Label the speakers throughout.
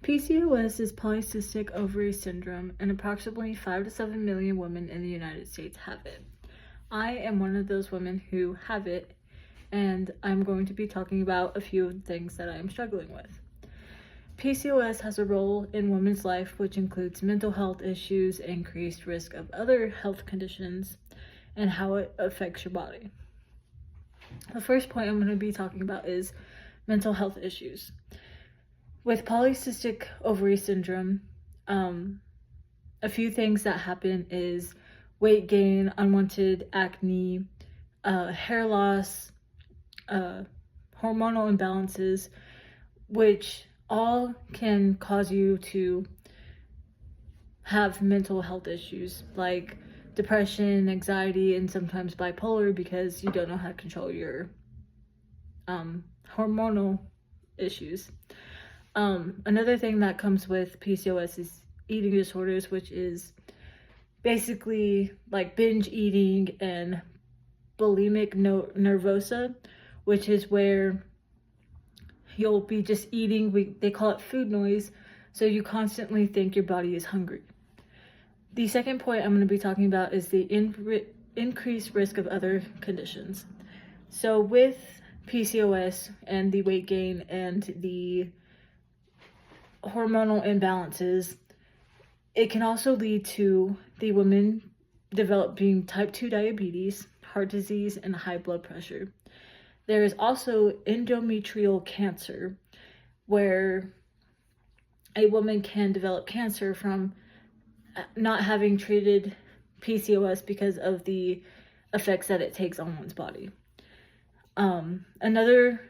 Speaker 1: PCOS is polycystic ovary syndrome, and approximately 5 to 7 million women in the United States have it. I am one of those women who have it, and I'm going to be talking about a few of the things that I am struggling with. PCOS has a role in women's life, which includes mental health issues, increased risk of other health conditions, and how it affects your body. The first point I'm going to be talking about is mental health issues. With polycystic ovary syndrome, a few things that happen is weight gain, unwanted acne, hair loss, hormonal imbalances, which all can cause you to have mental health issues like depression, anxiety, and sometimes bipolar because you don't know how to control your hormonal issues. Another thing that comes with PCOS is eating disorders, which is basically like binge eating and bulimic nervosa, which is where you'll be just eating, they call it food noise, so you constantly think your body is hungry. The second point I'm going to be talking about is the increased risk of other conditions. So with PCOS and the weight gain and the hormonal imbalances, it can also lead to the women developing type 2 diabetes, heart disease, and high blood pressure. There is also endometrial cancer, where a woman can develop cancer from not having treated PCOS because of the effects that it takes on one's body. Another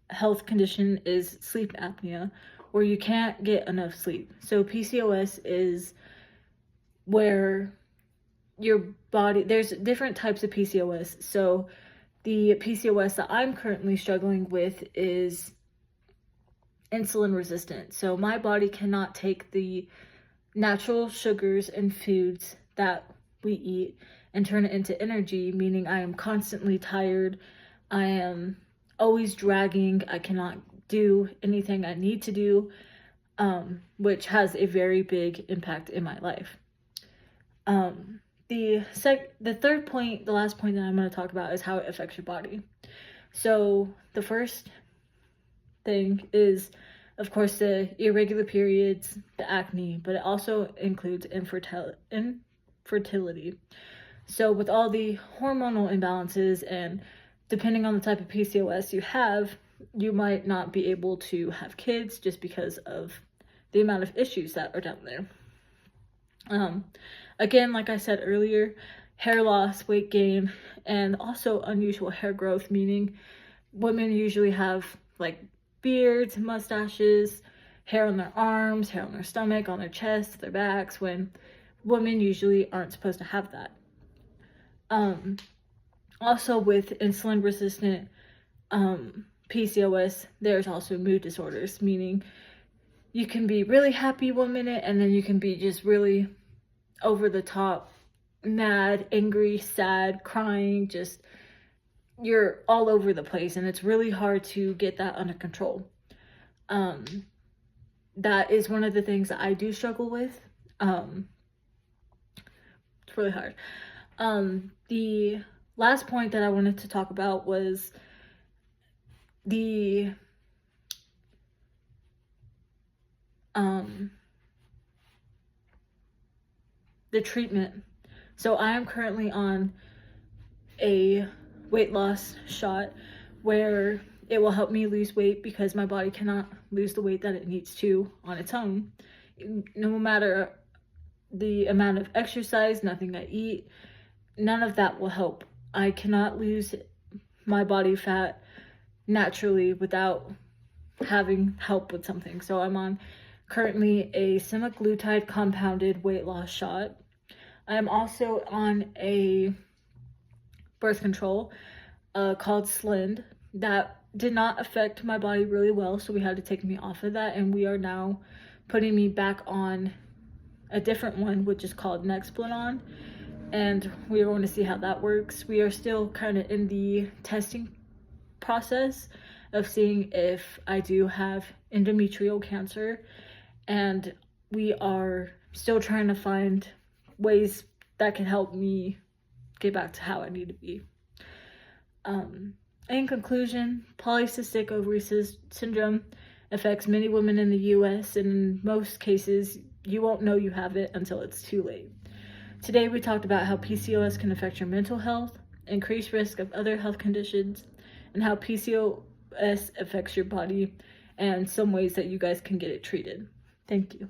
Speaker 1: health condition is sleep apnea, where you can't get enough sleep. So PCOS is where your body, there's different types of PCOS. So the PCOS that I'm currently struggling with is insulin resistant. So my body cannot take the natural sugars and foods that we eat and turn it into energy, meaning I am constantly tired. I am always dragging. I cannot do anything I need to do, which has a very big impact in my life. The third point, the last point that I'm going to talk about is how it affects your body. So the first thing is, of course, the irregular periods, the acne, but it also includes infertility. So with all the hormonal imbalances and depending on the type of PCOS you have, you might not be able to have kids just because of the amount of issues that are down there. Again, like I said earlier, hair loss, weight gain, and also unusual hair growth, meaning women usually have like beards, mustaches, hair on their arms, hair on their stomach, on their chest, their backs, when women usually aren't supposed to have that. Also with insulin resistant PCOS, there's also mood disorders, meaning you can be really happy 1 minute and then you can be just really over the top, mad, angry, sad, crying, just you're all over the place, and it's really hard to get that under control. That is one of the things that I do struggle with. It's really hard. The last point that I wanted to talk about was the treatment. So I am currently on a weight loss shot where it will help me lose weight because my body cannot lose the weight that it needs to on its own. No matter the amount of exercise, nothing I eat, none of that will help. I cannot lose my body fat naturally without having help with something. So I'm on currently a semaglutide compounded weight loss shot. I am also on a birth control called Slind that did not affect my body really well, so we had to take me off of that, and we are now putting me back on a different one, which is called Nexplanon, and we are going to see how that works. We are still kind of in the testing process of seeing if I do have endometrial cancer and we are still trying to find ways that can help me get back to how I need to be. In conclusion, polycystic ovary syndrome affects many women in the US, and in most cases, you won't know you have it until it's too late. Today, we talked about how PCOS can affect your mental health, increase risk of other health conditions, and how PCOS affects your body, and some ways that you guys can get it treated. Thank you.